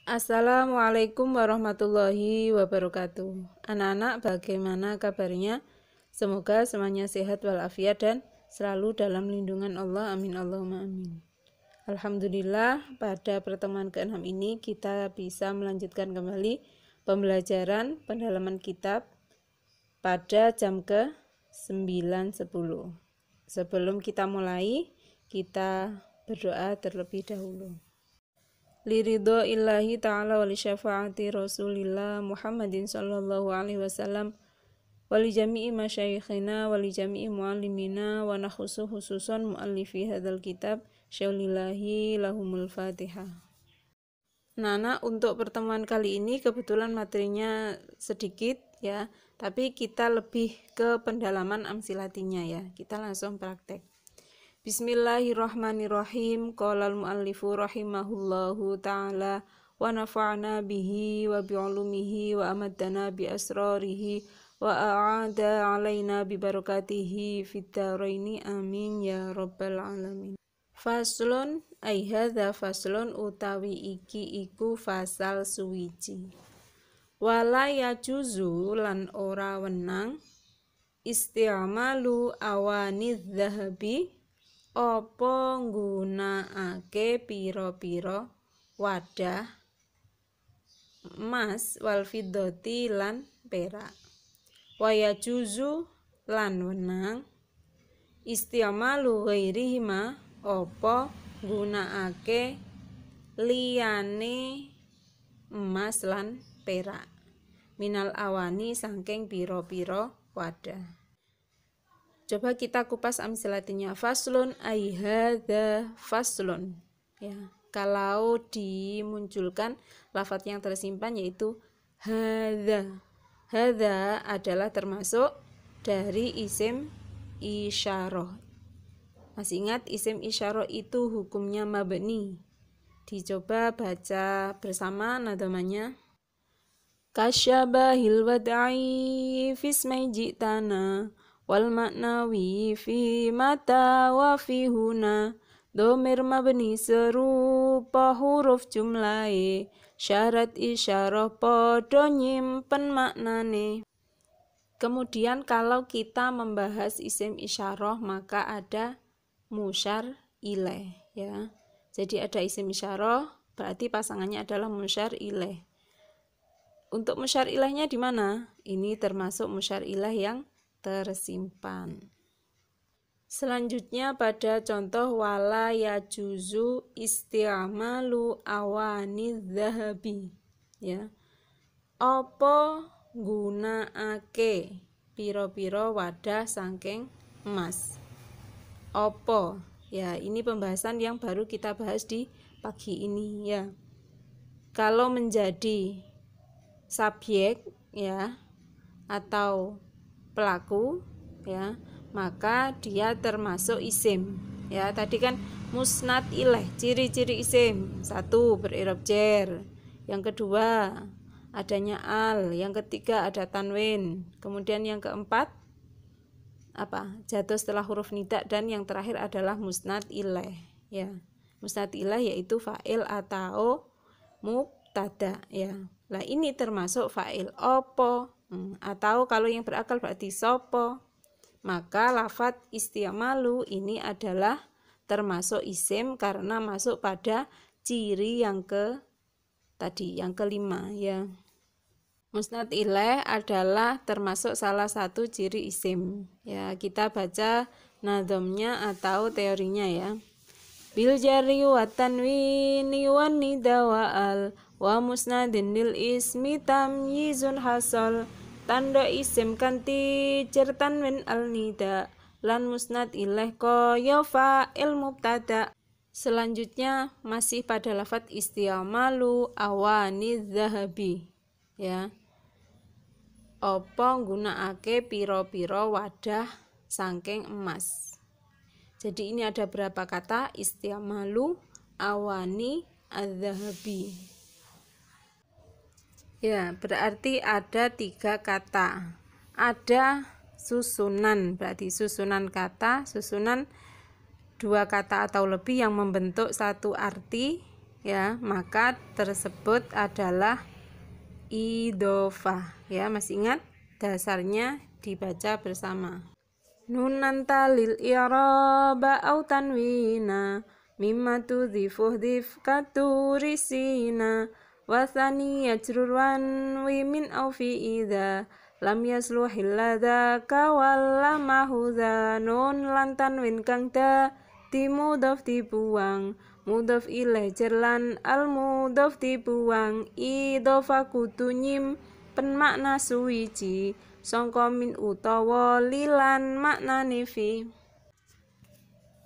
Assalamualaikum warahmatullahi wabarakatuh. Anak-anak, bagaimana kabarnya? Semoga semuanya sehat walafiat dan selalu dalam lindungan Allah. Amin Allahumma amin. Alhamdulillah, pada pertemuan ke-6 ini kita bisa melanjutkan kembali pembelajaran pendalaman kitab pada jam ke-9.10. Sebelum kita mulai, kita berdoa terlebih dahulu. Liridho illahi ta'ala wali syafaati rasulillah Muhammadin sallallahu alaihi wasallam wali jami'i masyayikhina wali jami'i muallimina wa nakhusu khususan muallifi hadzal kitab syaulillahi lahumul fatihah. Nana, untuk pertemuan kali ini kebetulan materinya sedikit ya, tapi kita lebih ke pendalaman amsilatinya ya. Kita langsung praktek. Bismillahirrahmanirrahim. Qala al-muallifu rahimahullahu ta'ala wa nafa'na bihi wa bi'ulumihi wa amaddana bi asrarihi wa a'ada alaina bi barakatihi fid dharaini amin ya rabbal alamin. Faslun ai hadza faslun utawi iki iku fasal suwiji. Wala yajuzu lan ora wenang isti'malu awaniz zahabi apa nggunakake pira-pira wadah emas wal fiddati lan perak. Waya juzu lan wenang isti'malu ghairihima apa nggunakake liyane emas lan perak minal awani saking pira-pira wadah. Coba kita kupas amsilatinya. Faslun ai hadza faslun. Ya, kalau dimunculkan lafaz yang tersimpan yaitu hadza. Hadza adalah termasuk dari isim isyarah. Masih ingat isim isyarah itu hukumnya mabni. Dicoba baca bersama nadamanya. Kasyabahil wad'i fismai jitana wal maknawi fi mata wa fi huna domir mabni serupa huruf jumlahe syarat isyarah podo nyimpen maknane. Kemudian kalau kita membahas isim isyarah maka ada musyar ilaih ya. Jadi ada isim isyarah berarti pasangannya adalah musyar ilaih. Untuk musyar ilaihnya di mana? Ini termasuk musyar ilaih yang tersimpan. Selanjutnya pada contoh wala yajuzu isti'malu awaniz zahabi ya. Apa gunakake pira-pira wadah saking emas. Apa? Ya, ini pembahasan yang baru kita bahas di pagi ini ya. Kalau menjadi subjek ya atau pelaku ya, maka dia termasuk isim ya. Tadi kan musnad ilaih, ciri-ciri isim. 1, berirab jar. Yang kedua adanya al, yang ketiga ada tanwin. Kemudian yang keempat apa? Jatuh setelah huruf nida, dan yang terakhir adalah musnad ilaih ya. Musnad ilaih yaitu fa'il atau mubtada ya. Lah ini termasuk fa'il opo atau kalau yang berakal berarti sopo. Maka lafadz isti'malu ini adalah termasuk isim karena masuk pada ciri yang yang kelima ya. Musnad ilaih adalah termasuk salah satu ciri isim ya. Kita baca nadhamnya atau teorinya ya. Bil jari wa tanwini wan nida wa al wa musnadin lil ismi tamyizun hasal. Tanda isim kanti jar tanwin al nida lan musnad ilaih kaya fa'il mubtada. Selanjutnya masih pada lafadz isti'malu awaniz zahabi ya. Apa nggunakake pira-pira wadah saking emas. Jadi ini ada berapa kata? Isti'malu awani az-zahabi. Ya, berarti ada 3 kata. Ada susunan, berarti susunan kata, susunan 2 kata atau lebih yang membentuk satu arti ya, maka tersebut adalah idhofah ya. Masih ingat dasarnya dibaca bersama. Nunan talil i'raba au tanwina mimma tudhifu dhif katurisina wa thani yajrur wanwi min au fi idza lam yasluhil ladza kawalla mahudha. Nun lan tanwin kang dadi mudhof dibuang, mudhof ilaih jerlan al mudhof dibuang, idhofah kudu nyimpen makna suwiji sangka min utawa lilan maknane fi.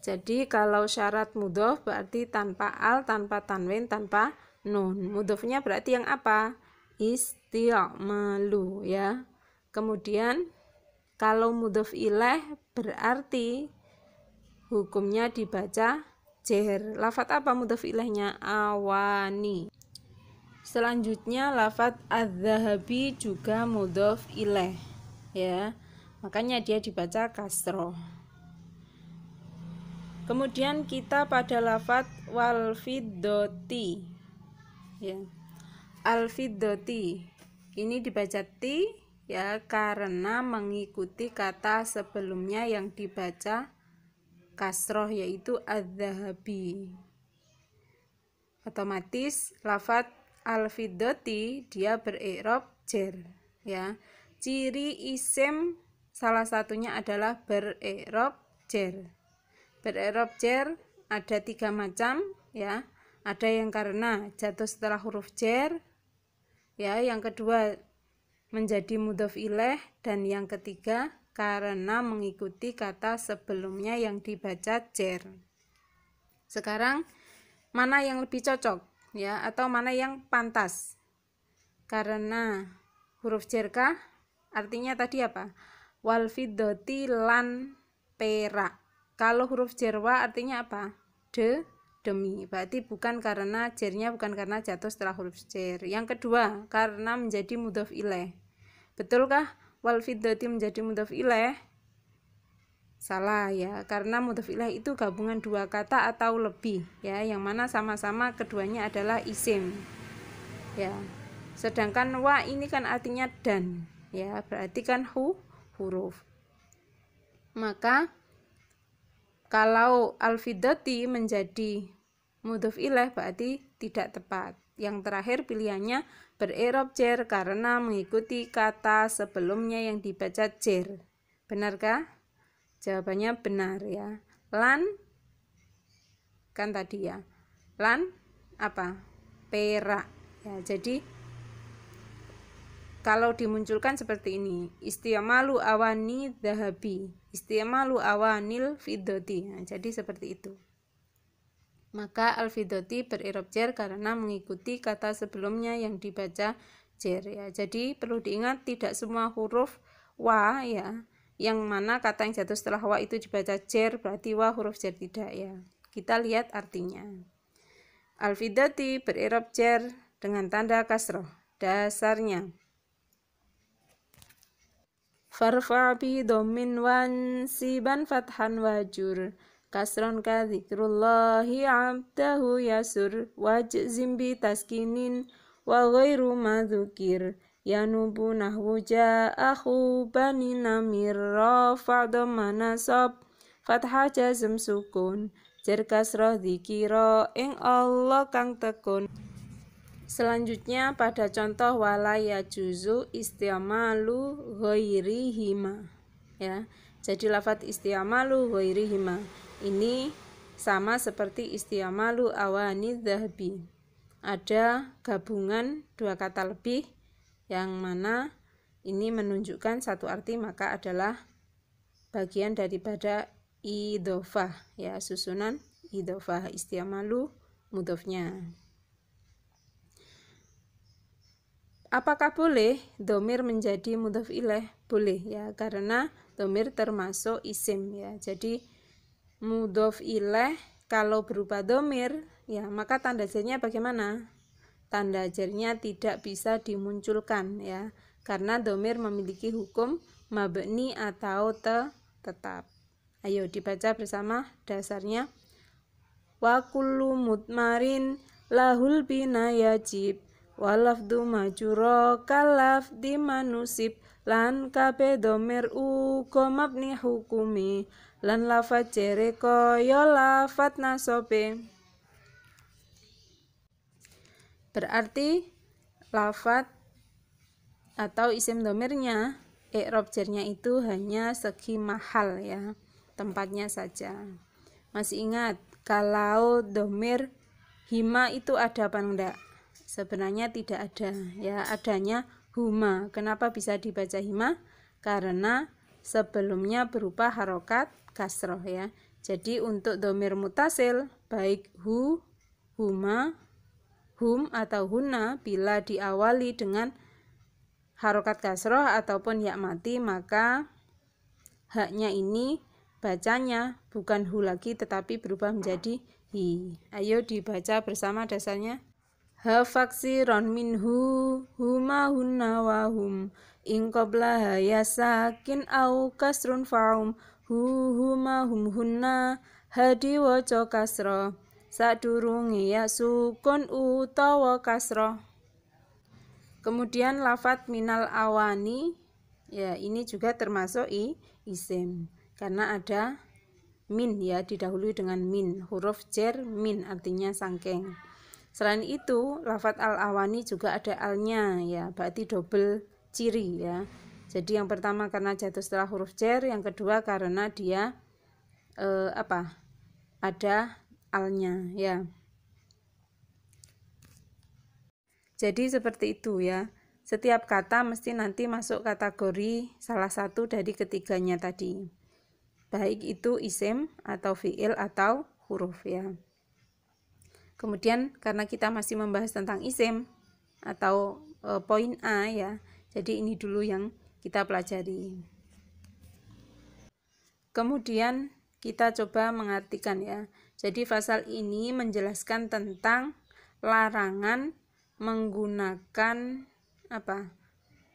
Jadi kalau syarat mudhof berarti tanpa al, tanpa tanwin, tanpa nun. Mudhofnya berarti yang apa? Isti'malu ya. Kemudian kalau mudhof ilaih berarti hukumnya dibaca jer. Lafadz apa mudhof ilaihnya? Awani. Selanjutnya lafadz adz-dzahabi juga mudhof ilaih ya, makanya dia dibaca kasroh. Kemudian kita pada lafadz wal fiddati ya. Al fiddati ini dibaca ti ya, karena mengikuti kata sebelumnya yang dibaca kasroh yaitu adz-dzahabi. Otomatis lafadz al fiddati dia berirab jer ya. Ciri isim salah satunya adalah berirab jer. Berirab jer ada 3 macam ya. Ada yang karena jatuh setelah huruf jer ya, yang kedua menjadi mudhof ilaih, dan yang ketiga karena mengikuti kata sebelumnya yang dibaca jer. Sekarang mana yang lebih cocok ya, atau mana yang pantas? Karena huruf jer kah? Artinya tadi apa? Wal fiddati lan perak. Kalau huruf jerwa artinya apa? Demi. Berarti bukan karena jernya, bukan karena jatuh setelah huruf jer. Yang kedua, karena menjadi mudhof ilaih. Betulkah wal fiddati menjadi mudhof ilaih? Salah ya, karena mudhof ilaih itu gabungan 2 kata atau lebih ya, yang mana sama-sama keduanya adalah isim ya. Sedangkan wa ini kan artinya dan ya, berarti kan huruf. Maka kalau al-fiddati menjadi mudhof ilaih berarti tidak tepat. Yang terakhir pilihannya berirab jer karena mengikuti kata sebelumnya yang dibaca jer. Benarkah? Jawabannya benar ya. Lan kan tadi ya. Lan apa? Perak ya. Jadi kalau dimunculkan seperti ini, isti'malu awani dzahabi, isti'malu awanil fiddati. Nah, jadi seperti itu. Maka al-fiddati berirab jer karena mengikuti kata sebelumnya yang dibaca jer ya. Jadi perlu diingat tidak semua huruf wa ya, yang mana kata yang jatuh setelah wa itu dibaca jer berarti wa huruf jer, tidak ya. Kita lihat artinya. Al-fiddati berirab jer dengan tanda kasroh. Dasarnya farfa bi dhammin wan siban fathan wajur kasron ka dzikrullahi abdahu yasur wajzim bi taskinin wa ghairu madzukir yanubu nahwu ja'ahu bani namir rafa dhamma nasab fathah jazm sukun jar kasroh dzikira ing Allah kang tekun. Selanjutnya pada contoh wala yajuzu isti'malu ghairihima ya. Jadi lafadz isti'malu ghairihima ini sama seperti isti'malu awani dzahabi. Ada gabungan 2 kata lebih yang mana ini menunjukkan satu arti, maka adalah bagian daripada idhofah ya, susunan idhofah. Isti'malu mudhofnya. Apakah boleh dhamir menjadi mudhof ilaih? Boleh ya, karena dhamir termasuk isim ya. Jadi mudhof ilaih kalau berupa dhamir ya, maka tanda jernya bagaimana? Tanda jernya tidak bisa dimunculkan ya, karena dhamir memiliki hukum mabni atau tetap. Ayo dibaca bersama dasarnya. Wa kullu mutmarin lahul bina yajib walafdu majuro kalafdi manusib lan kabeh domir uga mabni hukumi lan lafat jere kaya lafat nasobe. Berarti lafat atau isim domirnya i'rab jernya itu hanya segi mahal ya, tempatnya saja. Masih ingat kalau domir hima itu ada apa enggak? Sebenarnya tidak ada ya, adanya huma. Kenapa bisa dibaca hima? Karena sebelumnya berupa harokat kasroh ya. Jadi untuk domir mutasil baik hu, huma, hum atau hunna bila diawali dengan harokat kasroh ataupun ya mati, maka haknya ini bacanya bukan hu lagi tetapi berubah menjadi hi. Ayo dibaca bersama dasarnya. Ha faksiron minhu huma hunna wa hum in qablaha yasakin au kasrun faum hu huma hum hunna hadi waca kasro sadurunge ya sukun utawa kasro. Kemudian lafat minal awani ya, ini juga termasuk isim karena ada min ya, didahului dengan min, huruf jar min artinya sangking. Selain itu, lafat al-awani juga ada alnya ya, berarti double ciri ya. Jadi yang pertama karena jatuh setelah huruf jar, yang kedua karena dia ada alnya ya. Jadi seperti itu ya. Setiap kata mesti nanti masuk kategori salah satu dari ketiganya tadi. Baik itu isim atau fiil atau huruf ya. Kemudian karena kita masih membahas tentang isim atau poin A ya, jadi ini dulu yang kita pelajari. Kemudian kita coba mengartikan ya. Jadi pasal ini menjelaskan tentang larangan menggunakan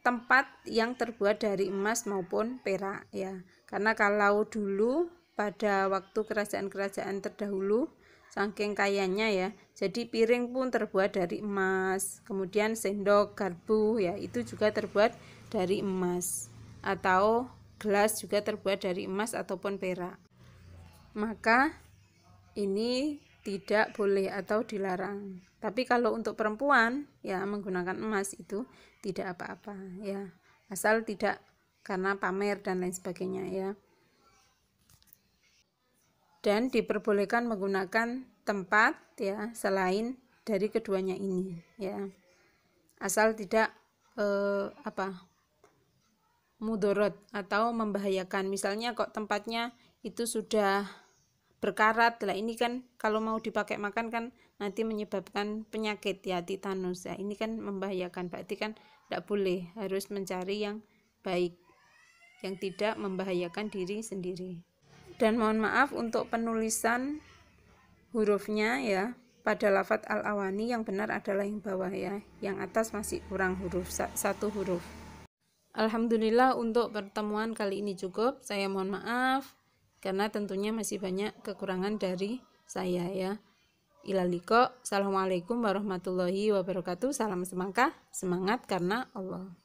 tempat yang terbuat dari emas maupun perak ya. Karena kalau dulu pada waktu kerajaan-kerajaan terdahulu saking kayanya ya, jadi piring pun terbuat dari emas, kemudian sendok, garpu ya itu juga terbuat dari emas, atau gelas juga terbuat dari emas ataupun perak. Maka ini tidak boleh atau dilarang. Tapi kalau untuk perempuan ya menggunakan emas itu tidak apa-apa ya, asal tidak karena pamer dan lain sebagainya ya. Dan diperbolehkan menggunakan tempat ya selain dari keduanya ini ya, asal tidak mudorot atau membahayakan. Misalnya kok tempatnya itu sudah berkarat lah, ini kan kalau mau dipakai makan kan nanti menyebabkan penyakit ya, titanus ya, ini kan membahayakan. Berarti kan tidak boleh, harus mencari yang baik yang tidak membahayakan diri sendiri. Dan mohon maaf untuk penulisan hurufnya ya, pada lafat al-awani yang benar adalah yang bawah ya, yang atas masih kurang huruf, satu huruf. Alhamdulillah untuk pertemuan kali ini cukup. Saya mohon maaf karena tentunya masih banyak kekurangan dari saya ya. Ilal liqa. Assalamualaikum warahmatullahi wabarakatuh. Salam semangka, semangat karena Allah.